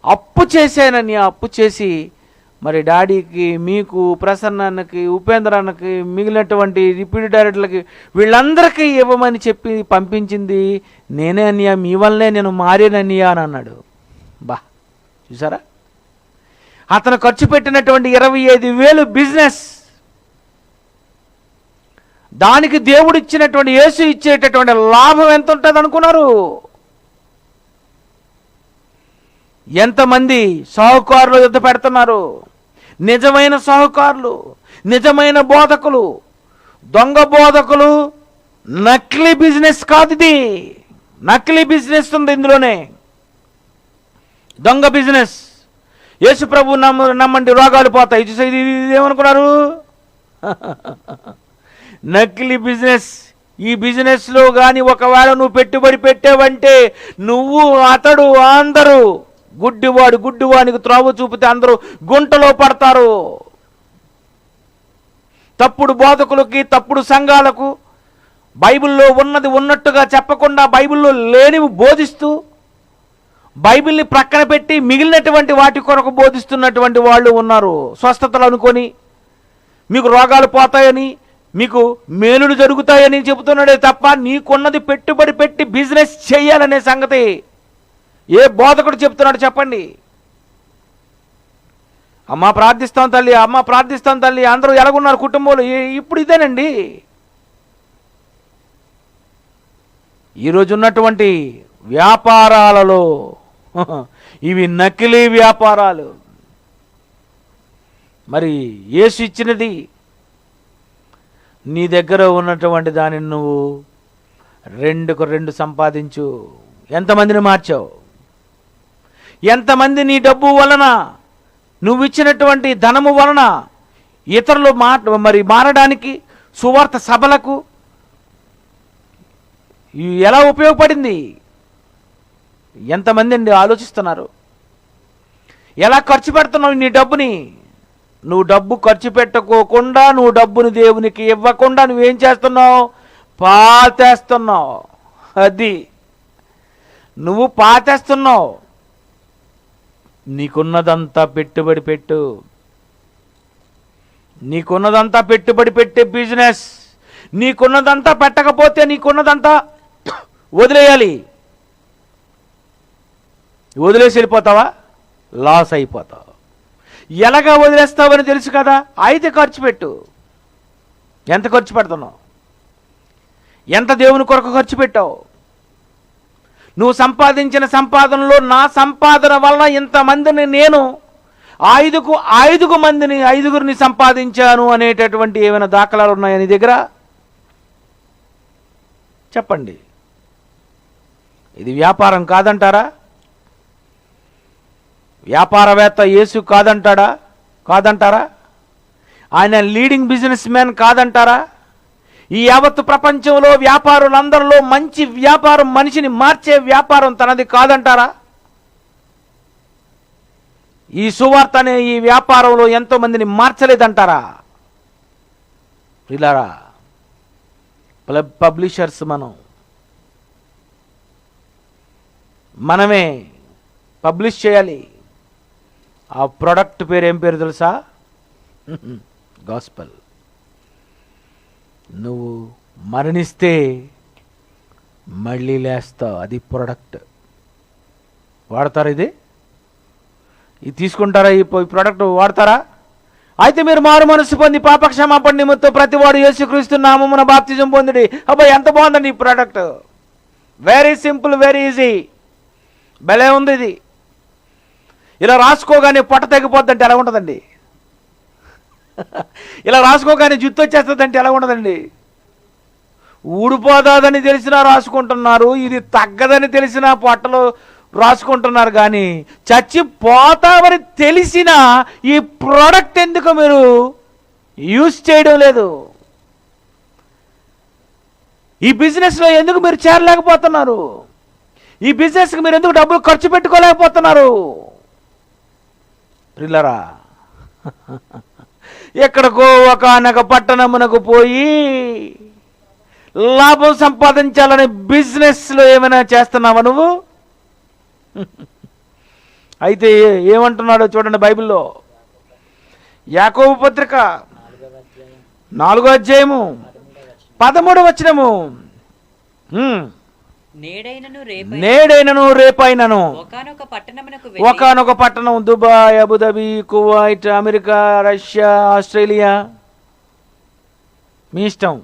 అప్పు చేశానని. అప్పు చేసి మరి డాడీకి, మీకు, ప్రసన్నకి, ఉపేంద్ర అన్నకి, మిగిలినటువంటి డిప్యూటీ డైరెక్టర్లకి వీళ్ళందరికీ ఇవ్వమని చెప్పి పంపించింది నేనే అన్నయ్య, మీ వల్లనే నేను మారేనన్నయ్య అని అన్నాడు. బా చూసారా, అతను ఖర్చు పెట్టినటువంటి 25,000 బిజినెస్, దానికి దేవుడు ఇచ్చినటువంటి, యేసు ఇచ్చేటటువంటి లాభం ఎంత ఉంటుంది అనుకున్నారు? ఎంతమంది సాహుకారులు యుద్ధ పెడుతున్నారు? నిజమైన సాహుకారులు, నిజమైన బోధకులు, దొంగ బోధకులు. నకిలీ బిజినెస్ కాదు ఇది, నకిలీ బిజినెస్ ఉంది ఇందులోనే, దొంగ బిజినెస్. యేసు ప్రభు నమ్మండి రోగాలు పోతాయి. ఇది ఏమనుకున్నారు? నకిలీ బిజినెస్. ఈ బిజినెస్లో కానీ ఒకవేళ నువ్వు పెట్టుబడి పెట్టావంటే నువ్వు, అతడు, అందరూ గుడ్డివానికి త్రోవ చూపితే అందరూ గుంటలో పడతారు. తప్పుడు బోధకులకి, తప్పుడు సంఘాలకు బైబిల్లో ఉన్నది ఉన్నట్టుగా చెప్పకుండా బైబిల్లో లేనివి బోధిస్తూ, బైబిల్ని ప్రక్కన పెట్టి మిగిలినటువంటి వాటి కొరకు బోధిస్తున్నటువంటి వాళ్ళు ఉన్నారు. స్వస్థతలు అనుకొని, మీకు రోగాలు పోతాయని, మీకు మేలులు జరుగుతాయని చెబుతున్నాడే తప్ప నీకున్నది పెట్టుబడి పెట్టి బిజినెస్ చేయాలనే సంగతి ఏ బోధకుడు చెప్తున్నాడు చెప్పండి? అమ్మ ప్రార్థిస్తాం తల్లి, అమ్మ ప్రార్థిస్తాం తల్లి, అందరూ ఎలాగున్నారు కుటుంబంలో? ఇప్పుడు ఇదేనండి ఈరోజు ఉన్నటువంటి వ్యాపారాలలో. ఇవి నకిలీ వ్యాపారాలు. మరి యేసు ఇచ్చినది నీ దగ్గర ఉన్నటువంటి దానిని నువ్వు 2కు 2 సంపాదించు. ఎంతమందిని మార్చావు? ఎంతమంది నీ డబ్బు వలన, నువ్వు ఇచ్చినటువంటి ధనము వలన ఇతరులు మరి మారడానికి, సువార్త సభలకు ఎలా ఉపయోగపడింది? ఎంతమంది అండి ఆలోచిస్తున్నారు? ఎలా ఖర్చు పెడుతున్నావు నీ డబ్బుని? నువ్వు డబ్బు ఖర్చు పెట్టుకోకుండా, నువ్వు డబ్బుని దేవునికి ఇవ్వకుండా నువ్వేం చేస్తున్నావు? పాతేస్తున్నావు. అది నువ్వు పాతేస్తున్నావు. నీకున్నదంతా పెట్టుబడి పెట్టు, నీకున్నదంతా పెట్టుబడి పెట్టే బిజినెస్. నీకున్నదంతా పెట్టకపోతే నీకున్నదంతా వదిలేయాలి. వదిలేసి వెళ్ళిపోతావా? లాస్ అయిపోతావు. ఎలాగా వదిలేస్తావని తెలుసు కదా. అయితే ఖర్చు పెట్టు. ఎంత ఖర్చు పెడుతున్నావు? ఎంత దేవుని కొరకు ఖర్చు పెట్టావు? నువ్వు సంపాదించిన సంపాదనలో నా సంపాదన వలన ఇంతమందిని, నేను 5గురిని సంపాదించాను అనేటటువంటి ఏమైనా దాఖలాలు ఉన్నాయా నీ దగ్గర? చెప్పండి. ఇది వ్యాపారం కాదంటారా? వ్యాపారవేత్త యేసు కాదంటారా? ఆయన లీడింగ్ బిజినెస్ మ్యాన్ కాదంటారా? ఈ యావత్తు ప్రపంచంలో వ్యాపారులందరిలో మంచి వ్యాపారం, మనిషిని మార్చే వ్యాపారం తనది కాదంటారా? ఈ సువార్త అనే ఈ వ్యాపారంలో ఎంతో మందిని మార్చలేదంటారా? ఇలారా పబ్లిషర్స్ మనమే పబ్లిష్ చేయాలి. ఆ ప్రోడక్ట్ పేరు ఏం పేరు తెలుసా? గాస్పెల్. నువ్వు మరణిస్తే మళ్ళీ లేస్తావు, అది ప్రోడక్ట్. వాడతారా? ఇది తీసుకుంటారా? ఈ ప్రోడక్ట్ వాడతారా? అయితే మీరు మారు మనసు పొంది పాపక్షమాపణ నిమిత్తం ప్రతివాడు యేసుక్రీస్తు నామమున బాప్తిజం పొందిడి. అబ్బాయి ఎంత బాగుందండి ఈ product. Very simple, very easy. భలే ఉంది ఇది. ఇలా రాసుకోగానే పొట్ట తెగిపోద్దంటే ఎలా ఉంటుందండి? ఇలా రాసుకోగానే జుత్తు వచ్చేస్తుందంటే ఎలా ఉండదండి? ఊడిపోదాదని తెలిసినా రాసుకుంటున్నారు, ఇది తగ్గదని తెలిసినా పొట్టలో రాసుకుంటున్నారు. కానీ చచ్చిపోతామని తెలిసినా ఈ ప్రోడక్ట్ ఎందుకు మీరు యూజ్ చేయడం లేదు? ఈ బిజినెస్లో ఎందుకు మీరు చేరలేకపోతున్నారు? ఈ బిజినెస్కి మీరు ఎందుకు డబ్బులు ఖర్చు పెట్టుకోలేకపోతున్నారు? ప్రిల్లరా, ఎక్కడికో ఒకనొక పట్టణమునకు పోయి లాభం సంపాదించాలనే బిజినెస్లో ఏమైనా చేస్తున్నావా నువ్వు? అయితే ఏమంటున్నాడో చూడండి బైబిల్లో. యాకోబు పత్రిక 4వ అధ్యాయము 13వ వచనము. నేడైనను రేపైనను ఒకానొక పట్టణం, Dubai, Abu Dhabi, Kuwait, America, Russia, Australia, మీ ఇష్టం.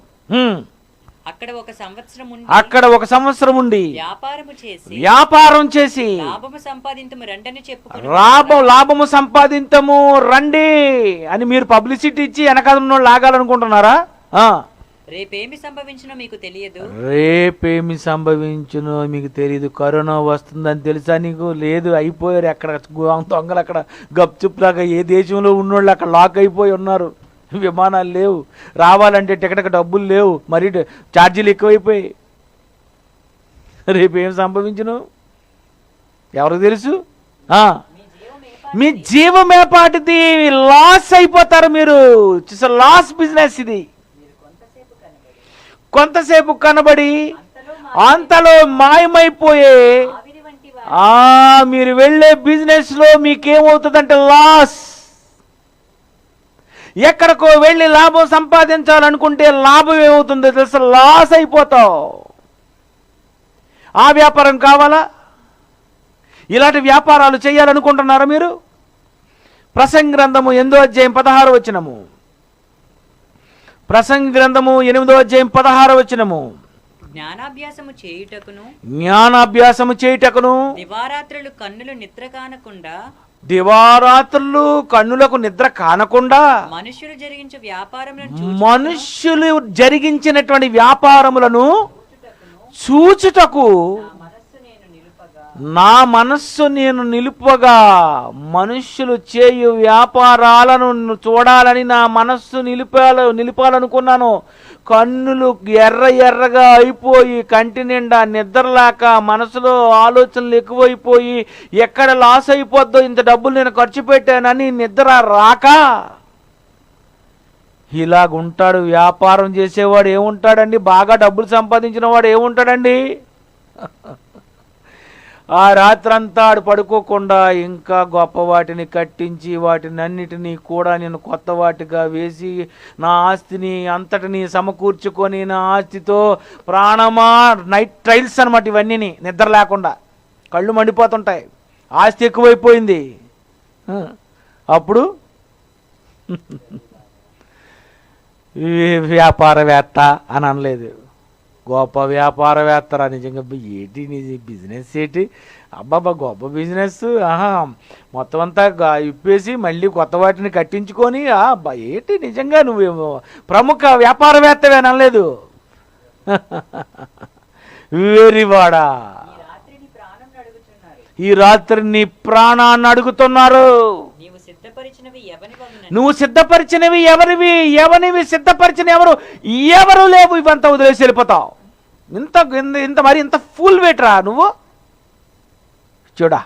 అక్కడ ఒక సంవత్సరం ఉండి వ్యాపారం చేసి లాభము సంపాదించము రండి అని మీరు పబ్లిసిటీ ఇచ్చి వెనకాల లాగాలనుకుంటున్నారా? రేపేమి సంభవించునో మీకు తెలియదు. కరోనా వస్తుందని తెలుసా నీకు? లేదు. అయిపోయారు. ఎక్కడ దొంగలు అక్కడ గప్చుప్ లాగా ఏ దేశంలో ఉన్నోళ్ళు అక్కడ లాక్ అయిపోయి ఉన్నారు. విమానాలు లేవు, రావాలంటే టికెట్కి డబ్బులు లేవు, మరి ఛార్జీలు ఎక్కువైపోయి. రేపేం సంభవించును ఎవరికి తెలుసు? మీ జీవమేపాటిది. లాస్ అయిపోతారు మీరు. లాస్ బిజినెస్ ఇది. కొంతసేపు కనబడి అంతలో మాయమైపోయే మీరు వెళ్ళే బిజినెస్లో మీకేమవుతుందంటే లాస్. ఎక్కడికో వెళ్ళి లాభం సంపాదించాలనుకుంటే లాభం ఏమవుతుందో తెలుసా? లాస్ అయిపోతావు. ఆ వ్యాపారం కావాలా? ఇలాంటి వ్యాపారాలు చేయాలనుకుంటున్నారా మీరు? ప్రసంగి గ్రంథము 8వ అధ్యాయం 16వ వచనము. ప్రసంగి గ్రంథము 8వ అధ్యాయం 16వ వచనము. జ్ఞానాభ్యాసము చేయుటకును దివారాత్రులు కన్నులు నిద్ర కానకుండా కన్నులకు నిద్ర కానకుండా మనుష్యులు జరిగించినటువంటి వ్యాపారములను చూచుటకు నా మనస్సు నేను నిలుపగా, మనుష్యులు చేయు వ్యాపారాలను చూడాలని నా మనస్సు నిలిపాలనుకున్నాను. కన్నులు ఎర్రగా అయిపోయి కంటి నిండా నిద్రలేక మనసులో ఆలోచనలు ఎక్కువైపోయి ఎక్కడ లాస్ అయిపోద్దో, ఇంత డబ్బులు నేను ఖర్చు పెట్టానని నిద్ర రాక ఇలాగుంటాడు. వ్యాపారం చేసేవాడు ఏముంటాడండి? బాగా డబ్బులు సంపాదించిన వాడు ఏముంటాడండి? ఆ రాత్రంతా ఆడు పడుకోకుండా ఇంకా గొప్ప వాటిని కట్టించి వాటిని అన్నిటినీ కూడా నేను కొత్త వాటిగా వేసి నా ఆస్తిని అంతటిని సమకూర్చుకొని నా ఆస్తితో ప్రాణమా నైట్ ట్రైల్స్ అనమాట. ఇవన్నీ నిద్ర లేకుండా కళ్ళు మండిపోతుంటాయి. ఆస్తి ఎక్కువైపోయింది. అప్పుడు వ్యాపారవేత్త అని అనలేదు, గొప్ప వ్యాపారవేత్తరా. నిజంగా ఏంటి నీ బిజినెస్ ఏంటి? అబ్బాబా గొప్ప బిజినెస్. మొత్తం అంతా ఇప్పేసి మళ్ళీ కొత్త వాటిని కట్టించుకొని అబ్బా ఏంటి నిజంగా నువ్వేమో ప్రముఖ వ్యాపారవేత్తవే అనలేదు. వేరివాడా, ఈ రాత్రి నీ ప్రాణాన్ని అడుగుతున్నారు. సిద్ధపరిచినవి ఎవని వలన నువ్వు సిద్ధపరిచినవి ఎవరివి సిద్ధపరిచిన ఎవరు లేవు, ఇవంతా వదిలేసి వెళ్ళిపోతావు. ఇంత ఇంత మరి ఇంత ఫుల్ వేట్రా నువ్వు. చూడా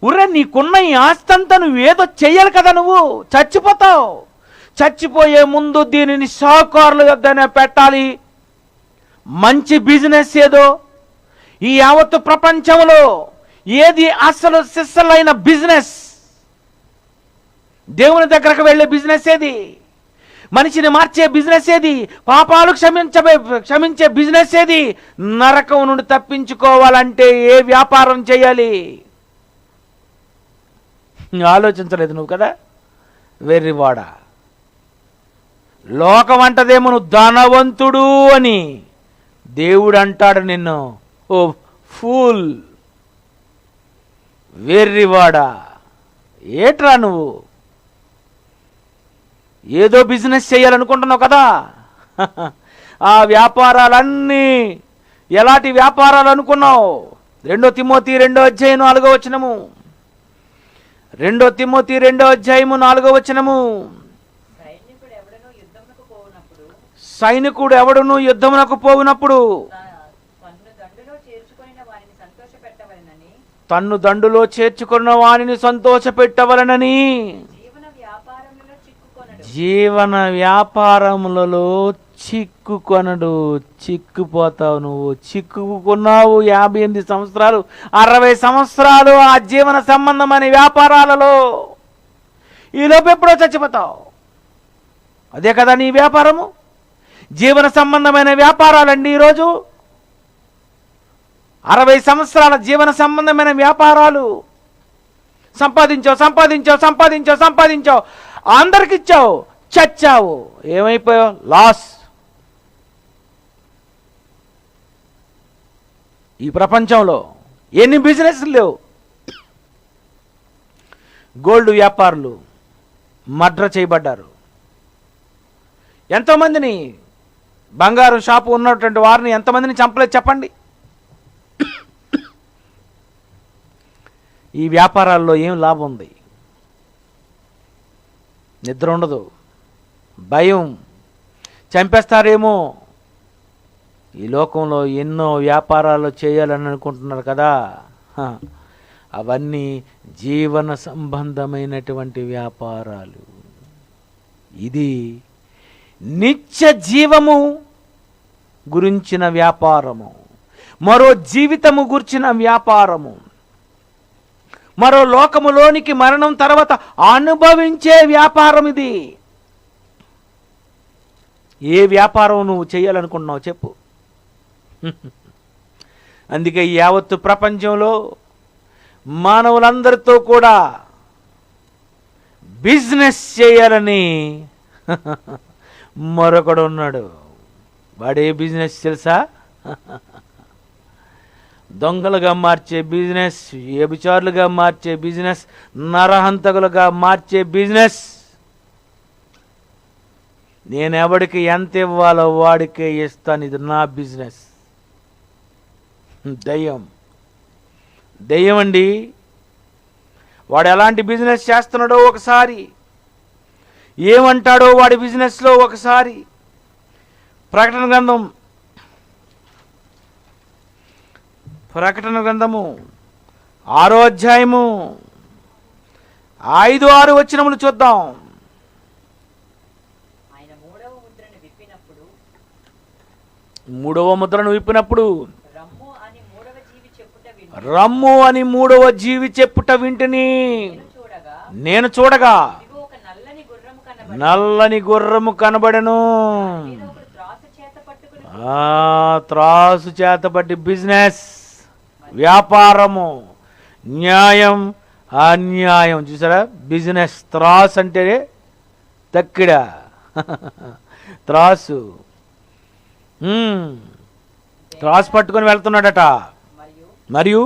ఉర్రే, నీకున్న ఈ ఆస్తంతా నువ్వేదో చెయ్యాలి కదా, నువ్వు చచ్చిపోతావు. చచ్చిపోయే ముందు దీనిని షావుకారుల వద్దనే పెట్టాలి. మంచి బిజినెస్ ఏదో, ఈ యావత్తు ప్రపంచంలో ఏది అసలు సిస్సలైన బిజినెస్, దేవుని దగ్గరకు వెళ్ళే బిజినెస్ ఏది, మనిషిని మార్చే బిజినెస్ ఏది, పాపాలు క్షమించే బిజినెస్ ఏది, నరకం నుండి తప్పించుకోవాలంటే ఏ వ్యాపారం చేయాలి? ఆలోచించలేదు నువ్వు కదా, వెర్రివాడ. లోకం అంటదేమో నువ్వు ధనవంతుడు అని, దేవుడు అంటాడు నిన్ను ఓ ఫూల్, వెర్రివాడా. ఏట్రా నువ్వు ఏదో బిజినెస్ చేయాలనుకుంటున్నావు కదా, ఆ వ్యాపారాలన్నీ ఎలాంటి వ్యాపారాలు అనుకున్నావు? 2 తిమోతి 2వ అధ్యాయం 4వ వచనము, 2 తిమోతి 2వ అధ్యాయం 4వ వచనము. సైనికుడు ఎవడును యుద్ధమునకు పోవునప్పుడు తన్ను దండులో చేర్చుకున్న వానిని సంతోషపెట్టవలనని జీవన వ్యాపారములలో చిక్కుకొనడు. చిక్కుపోతావు నువ్వు. చిక్కుకున్నావు 58 సంవత్సరాలు 60 సంవత్సరాలు ఆ జీవన సంబంధమైన వ్యాపారాలలో. ఈలోపు ఎప్పుడో చచ్చిపోతావు. అదే కదా నీ వ్యాపారము, జీవన సంబంధమైన వ్యాపారాలండి. ఈరోజు 60 సంవత్సరాల జీవన సంబంధమైన వ్యాపారాలు. సంపాదించావు, అందరికి ఇచ్చావు, చచ్చావు, ఏమైపోయావు? లాస్. ఈ ప్రపంచంలో ఎన్ని బిజినెస్లు లేవు. గోల్డ్ వ్యాపారులు మర్డర్ చేయబడ్డారు. ఎంతోమందిని, బంగారం షాపు ఉన్నటువంటి వారిని ఎంతమందిని చంపలేదు చెప్పండి. ఈ వ్యాపారాల్లో ఏం లాభం ఉంది? నిద్ర ఉండదు, భయం, చంపేస్తారేమో. ఈ లోకంలో ఎన్నో వ్యాపారాలు చేయాలని అనుకుంటున్నారు కదా, అవన్నీ జీవన సంబంధమైనటువంటి వ్యాపారాలు. ఇది నిత్య జీవము గురించిన వ్యాపారము, మరో జీవితము గురించిన వ్యాపారము, మరో లోకములోనికి మరణం తర్వాత అనుభవించే వ్యాపారం ఇది. ఏ వ్యాపారం నువ్వు చేయాలనుకుంటున్నావు చెప్పు. అందుకే ఈ యావత్తు ప్రపంచంలో మానవులందరితో కూడా బిజినెస్ చేయాలని మరొకడు ఉన్నాడు. వాడే బిజినెస్ తెలుసా? దొంగలుగా మార్చే బిజినెస్, వ్యభిచారులుగా మార్చే బిజినెస్, నరహంతకులుగా మార్చే బిజినెస్. నేను ఎవడికి ఎంత ఇవ్వాలో వాడికే ఇస్తాను, ఇది నా బిజినెస్. దయ్యం అండి. వాడు ఎలాంటి బిజినెస్ చేస్తున్నాడో ఒకసారి, ఏమంటాడో వాడి బిజినెస్లో ఒకసారి. ప్రకటన గ్రంథము 6వ అధ్యాయము 5-6 వచనములు చూద్దాం. మూడవ ముద్రను విప్పినప్పుడు రమ్ము అని మూడవ జీవి చెప్పుట వింటిని. నేను చూడగా నల్లని గుర్రము కనబడెను. త్రాసు చేతబట్టి బిజినెస్, వ్యాపారము, న్యాయం, అన్యాయం. చూసారా? బిజినెస్. త్రాసు అంటే తక్కిడ, త్రాసు. త్రాసు పట్టుకొని వెళ్తున్నాడట. మరియు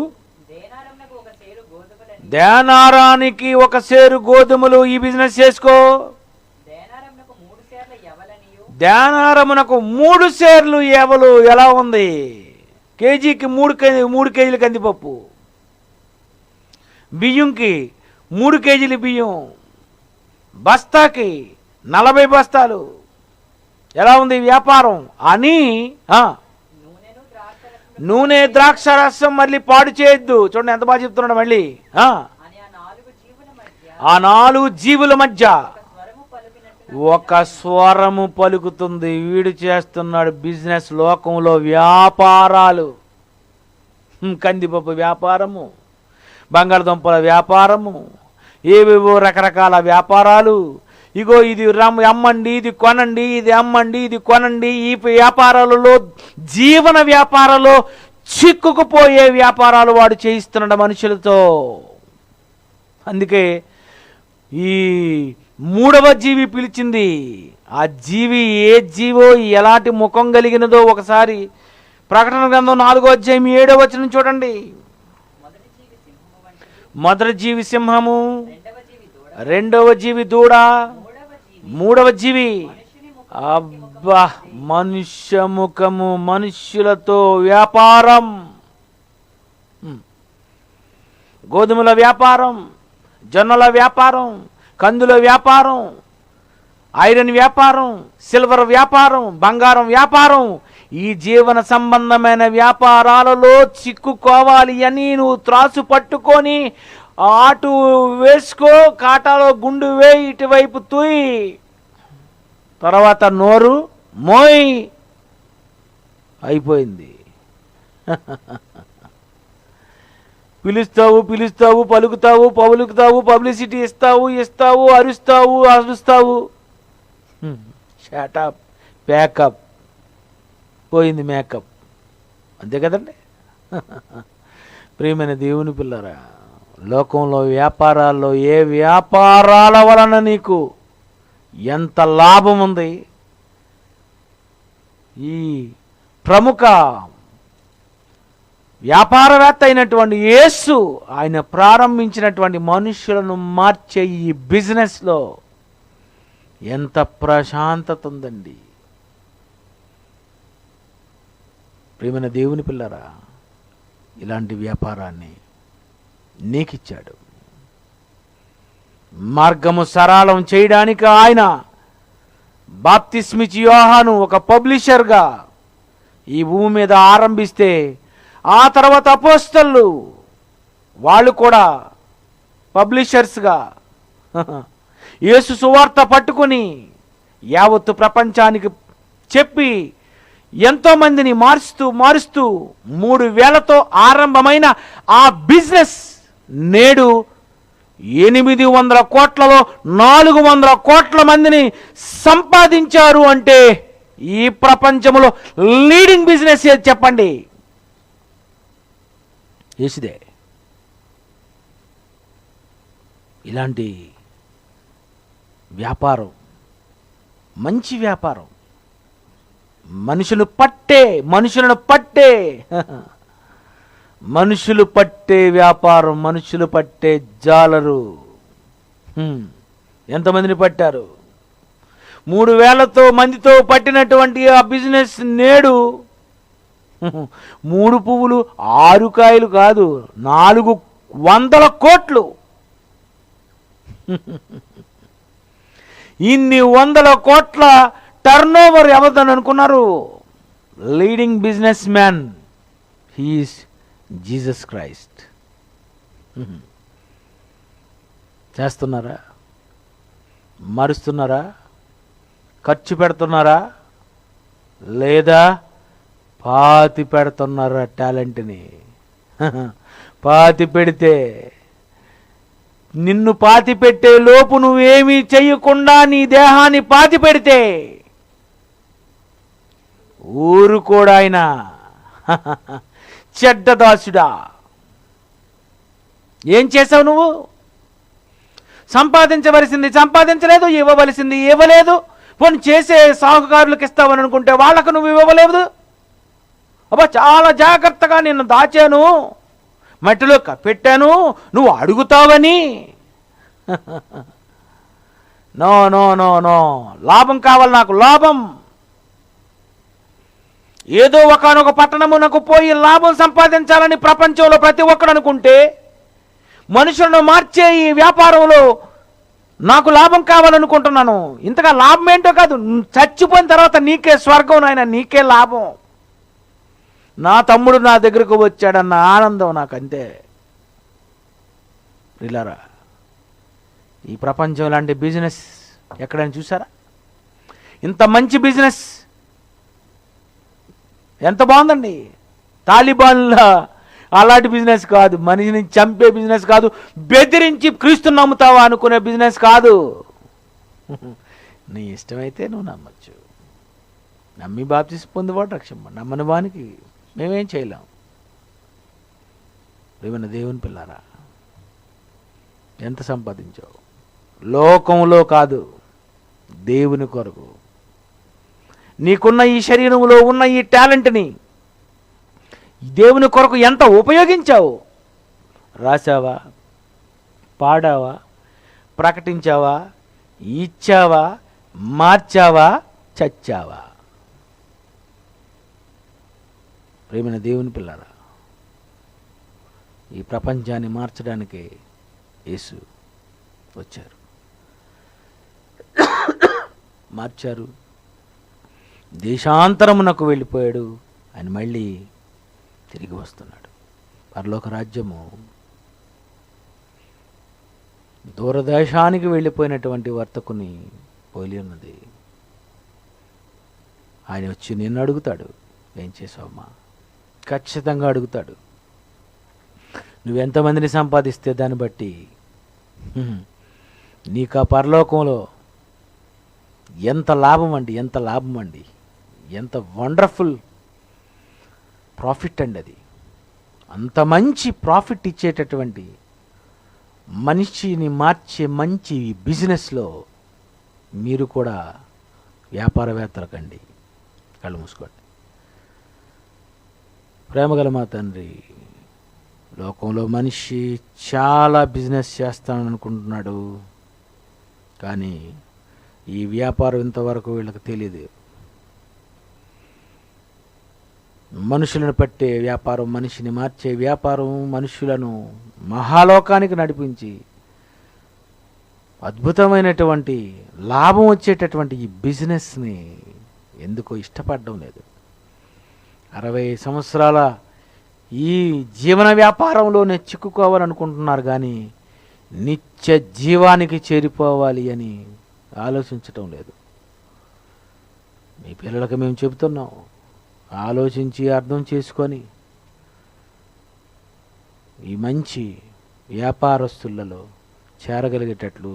దేనారానికి 1 సేరు గోధుమలు. ఈ బిజినెస్ చేసుకో. దేనారమునకు 3 సేర్లు ఎవలు. ఎలా ఉంది? కేజీకి 3 కేజీలు కందిపప్పు. బియ్యంకి 3 కేజీలు బియ్యం, బస్తాకి 40 బస్తాలు. ఎలా ఉంది వ్యాపారం అని నూనె ద్రాక్ష రసం మళ్ళీ పాడు చేయొద్దు. చూడండి ఎంత బాగా చెప్తున్నాడు మళ్ళీ. ఆ 4 జీవుల మధ్య ఒక స్వరము పలుకుతుంది. వీడు చేస్తున్నాడు బిజినెస్ లోకంలో వ్యాపారాలు. కందిపప్పు వ్యాపారము, బంగాళదుంపల వ్యాపారము, ఏవేవో రకరకాల వ్యాపారాలు. ఇగో ఇది అమ్మండి, ఇది కొనండి, ఇది అమ్మండి, ఇది కొనండి. ఈ వ్యాపారాలలో, జీవన వ్యాపారాలు, చిక్కుకుపోయే వ్యాపారాలు వాడు చేయిస్తున్నాడు మనుషులతో. అందుకే ఈ 3వ జీవి పిలిచింది. ఆ జీవి ఏ జీవో, ఎలాంటి ముఖం కలిగినదో ఒకసారి ప్రకటన గ్రంథం 4వ అధ్యాయం 7వ వచనం చూడండి. మొదటి జీవి సింహము, 2వ జీవి దూడ, 3వ జీవి అబ్బా మనుష్య ముఖము, మనుష్యులతో వ్యాపారం. గోధుమల వ్యాపారం, జొన్నల వ్యాపారం, కందుల వ్యాపారం, ఐరన్ వ్యాపారం, సిల్వర్ వ్యాపారం, బంగారం వ్యాపారం. ఈ జీవన సంబంధమైన వ్యాపారాలలో చిక్కుకోవాలి అని నువ్వు త్రాసు పట్టుకొని అటు వేసుకో, కాటాలో గుండు వేయి, ఇటువైపు తూయి, తర్వాత నోరు మోయ్, అయిపోయింది. పిలుస్తావు, పలుకుతావు, పబ్లిసిటీ ఇస్తావు, అరుస్తావు. షాటప్, ప్యాకప్, పోయింది మేకప్. అంతే కదండి. ప్రియమైన దేవుని పిల్లరా, లోకంలో వ్యాపారాల్లో ఏ వ్యాపారాల వలన నీకు ఎంత లాభం ఉంది? ఈ ప్రముఖ వ్యాపారవేత్త అయినటువంటి యేసు ఆయన ప్రారంభించినటువంటి మనుషులను మార్చే ఈ బిజినెస్లో ఎంత ప్రశాంతత ఉందండి. ప్రియమైన దేవుని పిల్లరా, ఇలాంటి వ్యాపారాన్ని నీకిచ్చాడు. మార్గము సరళం చేయడానికి ఆయన బాప్తిస్మిచ్చి యోహాను ఒక పబ్లిషర్గా ఈ భూమి మీద ఆరంభిస్తే, ఆ తర్వాత అపోస్తలు వాళ్ళు కూడా పబ్లిషర్స్గా యేసు సువార్త పట్టుకొని యావత్తు ప్రపంచానికి చెప్పి ఎంతోమందిని మారుస్తూ 3000తో ఆరంభమైన ఆ బిజినెస్ నేడు 800 కోట్లలో 400 కోట్ల మందిని సంపాదించారు. అంటే ఈ ప్రపంచంలో లీడింగ్ బిజినెస్ ఏది చెప్పండి? యేసుదే. ఇలాంటి వ్యాపారం మంచి వ్యాపారం. మనుషులు పట్టే వ్యాపారం, మనుషులు పట్టే జాలరు. ఎంతమందిని పట్టారు? 3000 మందితో పట్టినటువంటి ఆ బిజినెస్ నేడు 3 పువ్వులు 6 కాయలు కాదు, 400 కోట్లు. ఇన్ని 100 కోట్ల టర్నోవర్ ఎవరిదని అనుకున్నారు? Leading business, he is Jesus Christ. చేస్తున్నారా? మారుస్తున్నారా? ఖర్చు పెడుతున్నారా? లేదా పాతి పెడుతున్నారా టాలెంట్ని? పాతి పెడితే, నిన్ను పాతి పెట్టే లోపు నువ్వేమీ చెయ్యకుండా నీ దేహాన్ని పాతి పెడితే ఊరు కూడా ఆయన చెడ్డ దాసుడా, ఏం చేసావు నువ్వు? సంపాదించవలసింది సంపాదించలేదు, ఇవ్వవలసింది ఇవ్వలేదు. పోనీ చేసే సాగుకారులకు ఇస్తావని అనుకుంటే వాళ్ళకు నువ్వు ఇవ్వలేదు. అబ్బా చాలా జాగ్రత్తగా నిన్ను దాచాను, మట్టిలో కప్పెట్టాను, నువ్వు అడుగుతావని. నో నో నో నో, లాభం కావాలి నాకు, లాభం. ఏదో ఒకనొక పట్టణమునకు పోయి లాభం సంపాదించాలని ప్రపంచంలో ప్రతి ఒక్కడు అనుకుంటే మనుషులను మార్చే ఈ వ్యాపారంలో నాకు లాభం కావాలనుకుంటున్నాను. ఇంతగా లాభం ఏంటో కాదు, చచ్చిపోయిన తర్వాత నీకే స్వర్గం నాయన, నీకే లాభం. నా తమ్ముడు నా దగ్గరకు వచ్చాడన్న ఆనందం నాకు అంతే. ప్రియులారా, ఈ ప్రపంచం లాంటి బిజినెస్ ఎక్కడైనా చూసారా? ఇంత మంచి బిజినెస్ ఎంత బాగుందండి. తాలిబాన్ల అలాంటి బిజినెస్ కాదు, మనిషిని చంపే బిజినెస్ కాదు, బెదిరించి క్రీస్తు నమ్ముతావా అనుకునే బిజినెస్ కాదు. నీ ఇష్టమైతే నువ్వు నమ్మచ్చు, నమ్మి బాప్తిస్మం పొందేవాడు రక్షణ, నమ్మని వానికి మేమేం చేయలేం. ప్రియమైన దేవుని పిల్లారా, ఎంత సంపాదించావు? లోకంలో కాదు, దేవుని కొరకు. నీకున్న ఈ శరీరంలో ఉన్న ఈ టాలెంట్ని దేవుని కొరకు ఎంత ఉపయోగించావు? రాసావా, పాడావా, ప్రకటించావా, ఇచ్చావా, మార్చావా, చచ్చావా? ప్రేమైన దేవుని పిల్లారా, ఈ ప్రపంచాన్ని మార్చడానికే యేసు వచ్చారు, మార్చారు. దేశాంతరమునకు వెళ్ళిపోయాడు, ఆయన మళ్ళీ తిరిగి వస్తున్నాడు. పరలోక రాజ్యము దూరదేశానికి వెళ్ళిపోయినటువంటి వర్తకుని పోలి ఉన్నది. ఆయన వచ్చి నిన్ను అడుగుతాడు, ఏం చేసావమ్మా? ఖచ్చితంగా అడుగుతాడు. నువ్వెంతమందిని సంపాదిస్తే దాన్ని బట్టి నీకు ఆ పరలోకంలో ఎంత లాభం అండి, ఎంత లాభం అండి, ఎంత వండర్ఫుల్ ప్రాఫిట్ అండి అది. అంత మంచి ప్రాఫిట్ ఇచ్చేటటువంటి మనిషిని మార్చే మంచి బిజినెస్లో మీరు కూడా వ్యాపారవేత్తలకండి. కళ్ళు మూసుకోండి. ప్రేమగల మా తండ్రి, లోకంలో మనిషి చాలా బిజినెస్ చేస్తానని అనుకుంటున్నాడు, కానీ ఈ వ్యాపారం ఇంతవరకు వీళ్ళకి తెలియదు. మనుషులను పట్టే వ్యాపారం, మనిషిని మార్చే వ్యాపారం, మనుషులను మహాలోకానికి నడిపించి అద్భుతమైనటువంటి లాభం వచ్చేటటువంటి ఈ బిజినెస్ని ఎందుకో ఇష్టపడడం లేదు. 60 సంవత్సరాల ఈ జీవన వ్యాపారంలోనే చిక్కుకోవాలనుకుంటున్నారు, కానీ నిత్య జీవానికి చేరిపోవాలి అని ఆలోచించటం లేదు. మీ పిల్లలకు మేము చెబుతున్నాం, ఆలోచించి అర్థం చేసుకొని ఈ మంచి వ్యాపారస్తులలో చేరగలిగేటట్లు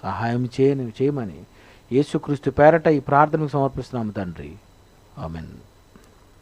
సహాయం చేయమని యేసుక్రీస్తు పేరట ఈ ప్రార్థనకు సమర్పిస్తున్నాము తండ్రి. ఆమెన్.